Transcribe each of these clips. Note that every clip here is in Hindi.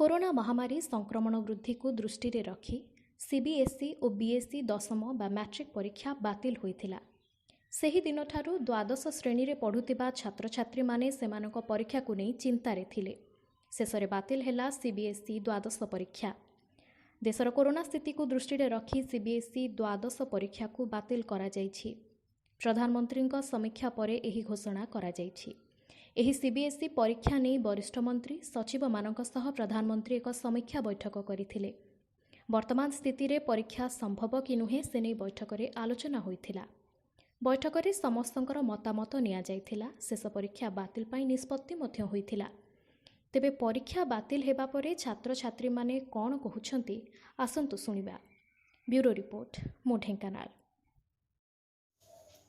कोरोना महामारी संक्रमण वृद्धि को दृष्टि रे रखी सीबीएसई और बीएसई दशम बा मैट्रिक परीक्षा बातिल होइथिला। सेही दिन ठारू द्वादश श्रेणी रे पढ़ुतिबा छात्र छात्री माने सेमानक परीक्षा को नहीं चिंतारे थिले। शेषरे बातिल हैला सीबीएसई द्वादश परीक्षा। देशर कोरोना स्थिति को दृष्टि रे रखी सीबीएसई द्वादश परीक्षा को बातिल करा जायछि। प्रधानमंत्री समीक्षा पर एही घोषणा करा जायछि। एही सीबीएसई परीक्षा नहीं वरिष्ठ मंत्री सचिव मानक सह प्रधानमंत्री एक समीक्षा बैठक करथिले। वर्तमान स्थिति रे परीक्षा संभव कि नुहे से नहीं बैठक रे आलोचना होइथिला। बैठक रे समस्तंकर मतामत निया जायथिला। शेष परीक्षा बातिल पाई निष्पत्ति मध्य होइथिला। तेबे परीक्षा बातिल हेबा परे छात्र छात्री माने कोन कहउछंती आसंतु सुनिबा। ब्यूरो रिपोर्ट मो ढेंकानाल।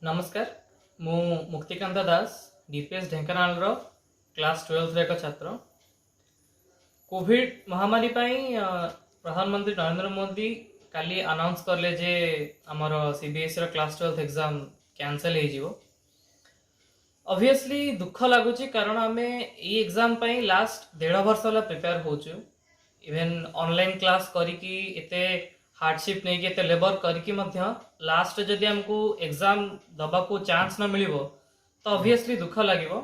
नमस्कार, मु मुक्तिकांत दास डीपीएस ढेंकानाल रो क्लास 12 रे एक छात्र। कोविड महामारी पाई प्रधानमंत्री नरेंद्र मोदी काली अनाउंस करले जे हमर सीबीएसई रो क्लास 12 एग्जाम कैंसिल हे जिवो। ऑब्वियसली दुख लागुची कारण आमे ई एग्जाम पाई लास्ट 1.5 वर्ष ला प्रिपेयर होचु। इवन ऑनलाइन क्लास करिकी एते हार्डशिप नहीं के लेबर करके लास्ट जदि हमको एग्जाम दबा को चांस न मिलिबो तो ऑब्वियसली दुख लागिबो।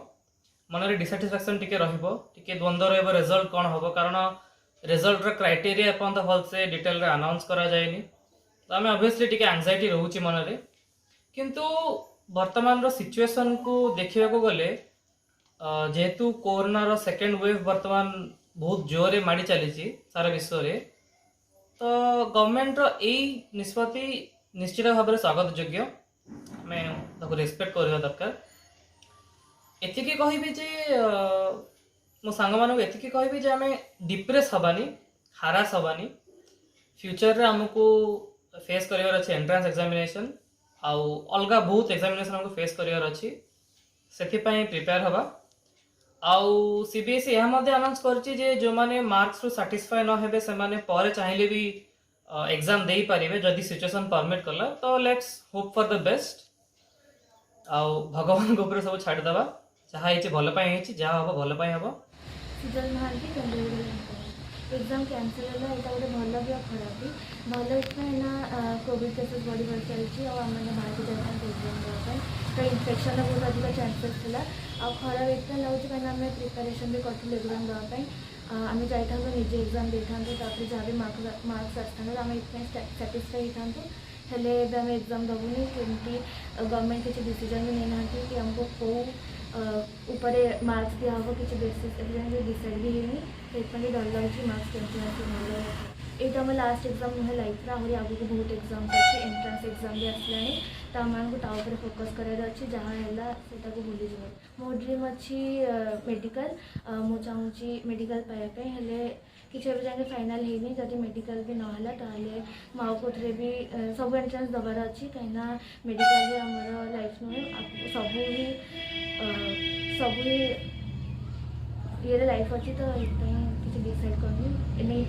मन रे डिसैटिस्फैक्शन टिके रहिबो, टिके द्वंद्व रहबो रिजल्ट कोन होबो कारण रिजल्ट रा क्राइटेरिया अपन तो भल से डिटेल रे अनाउंस करा जायनी। तो हमें ऑब्वियसली टिके एंजाइटी रहउची मन रे। किंतु वर्तमान रो सिचुएशन को देखिबा को गले जेहेतु कोरोना रो सेकंड वेव वर्तमान बहुत जोरे माडी चलीची सारा विश्व रे, तो गवर्नमेंट रो एई निष्पत्ति निश्चित भाव में स्वागत योग्य। मैं ताको रेस्पेक्ट करबा दरकार। एतिकी कहबी जे मो सांग मानक एतिकी कहबी जे हमें डिप्रेस हबानी, हारास हबानी। फ्यूचर रे हमको फेस करियर अछि एंट्रेंस एग्जामिनेशन आउ अलगा बहुत एग्जामिनेशन हमको फेस करियर अछि। सेथि पई प्रिपेयर हबा। आउ सीबीएसई यह मध्य अनाउंस करछि जे जो माने मार्क्स रो सैटिस्फाई न हेबे से माने परे चाहिले भी एग्जाम देई परिबे जदि सिचुएशन परमिट करला। तो let's hope for the best. आउ भगवान को ऊपर सब छाड़ दबा। जहा हेछि भल पई हेछि, जहा हबो भल पई हबो। सुजल महांती एग्जाम कैंसिल है एटा गोटे भल भी खराब भी। भल इसमें ना कोविड केसेस बढ़ी बढ़ी चलती और आम बाहर जाते एग्जाम देवाई तो इनफेक्शन बहुत अधिक चांसेस था। आ खराब इतना लगुच कहीं आम प्रिपेरेसन भी करूँ एग्जाम देवाई। आम जाता निजे एग्जाम दे था जहाँ भी मार्क्स आसता आम इतने साटिस्फाई होता हेले आम एग्जाम दबुनी केमती गवर्नमेंट किसी डिसीजन भी नहीं ना कि हमको कौ उपरे मार्क्स दिया हम किसी बेसिस डिसाइड भी होनी। तो डर लगे मार्क्स केमती आस ये आम लास्ट एग्जाम नुहे लाइफ आहरी आगे बहुत एग्जाम्स अच्छे एंट्रेंस एग्जाम भी आसलानी। तो आम फोकस करार अच्छे जहाँ है से भूली जाए। मो ड्रीम अच्छी मेडिकल मु चाहूँगी मेडिकल पाइबापी हेले किसी जाए फाइनाल होनी। जदि मेडिकल भी ना ताले माँ कौन भी सब एंट्रेंस दबार अच्छी कहीं मेडिकल आमर लाइफ नुहे सब ये लाइफ अच्छी। तो ये किसी डिसाइड करनी नहीं।